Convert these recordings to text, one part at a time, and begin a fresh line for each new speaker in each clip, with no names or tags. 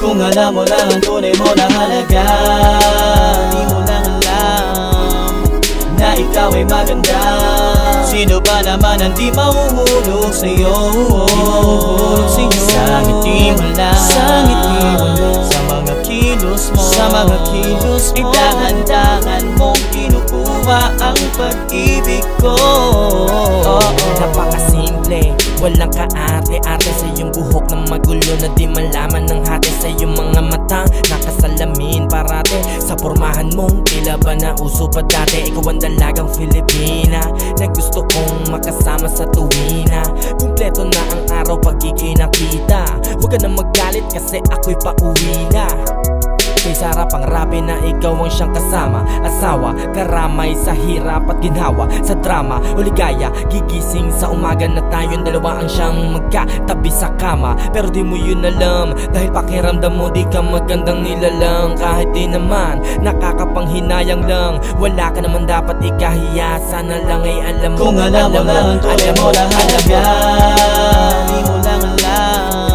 Kung alam mo lang ang tunay mo na halaga, di mo lang alam na ikaw ay maganda. Sino ba naman ang di mahuhulog sa'yo? Sa ngiti mo lang, sa mga kilos mo, sa mga kilos mo, dahan-dahan mong kinukuha ang pag-ibig ko.
Napakasimple, walang kaarte-arte sa iyong buhok na magulo na di malaman ng hati. Sa iyong mga matang nakasalamin parate, sa pormahan mong tila ba na uso pa dati. Ikaw ang dalagang Filipina na gusto kong makasama sa tuwina. Kumpleto na ang araw pag ikinakita. Huwag ka na magalit kasi ako'y pauwi na. Kay sarap ang rabi na ikaw ang siyang kasama. Asawa, karamay sa hirap at ginhawa, sa drama o ligaya. Gigising sa umaga na tayong dalawa ang siyang magkatabi sa kama. Pero di mo yun alam, dahil pakiramdam mo di ka magandang nilalang. Kahit di naman, nakakapanghinayang lang. Wala ka naman dapat ikahiya, sana lang ay alam mo.
Kung alam mo lang, alam mo lang halaga, di mo lang alam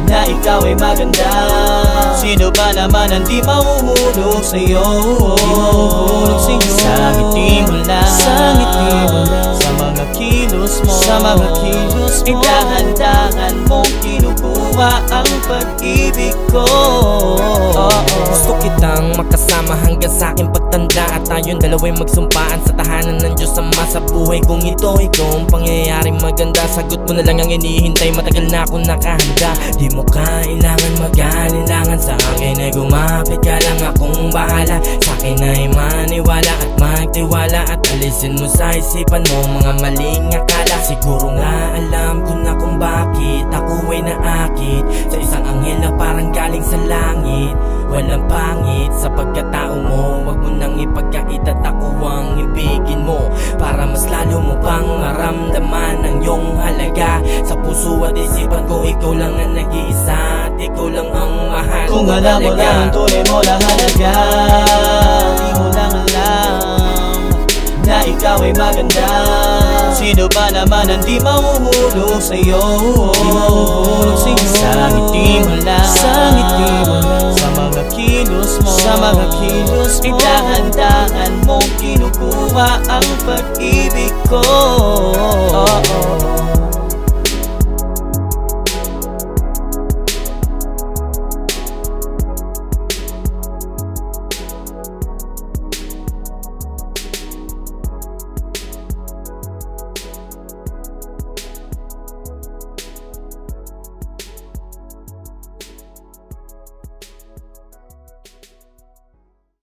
na ikaw ay maganda. Sino ba naman ang di mahuhulog sa'yo? Sa ngiti mo lang, sa mga kilos mo, sa mga kilos mo, dahan-dahan mong kinukuha ang pag-ibig ko.
Gusto kitang makasama hanggang sa aking pagtanda, at tayong dalawa'y magsumpaan sa tahanan ng Diyos Ama. Sa buhay kong ito, ikaw ang pangyayaring maganda. Sagot mo na lang ang inihintay, matagal na akong nakahanda. Di mo kailangan mag-alinlangan, sa akin ay gumapit ka lang, akong bahala. Sa akin ay maniwala at magtiwala, at alisin mo sa isipan mo mga maling akala. Siguro nga alam ko na kung bakit ako ay naakit sa isang anghel na parang galing sa langit. Walang pangit sa pagkatao mo, wag mo nang ipagkait at ako ang ibigin mo, para mas lalo mo pang maramdaman ang iyong halaga. Sa puso at isipan ko, ikaw lang ang nag-iisa at ikaw lang ang mahal.
Kung alam mo lang ang tunay mo na halaga, di mo lang alam na ikaw ay maganda. Sino ba naman ang di mahuhulog sa'yo? Sa ngiti mo lang, sa mga kilos mo, sa mga kilos mo, dahan-dahan mong kinukuha ang pag-ibig ko.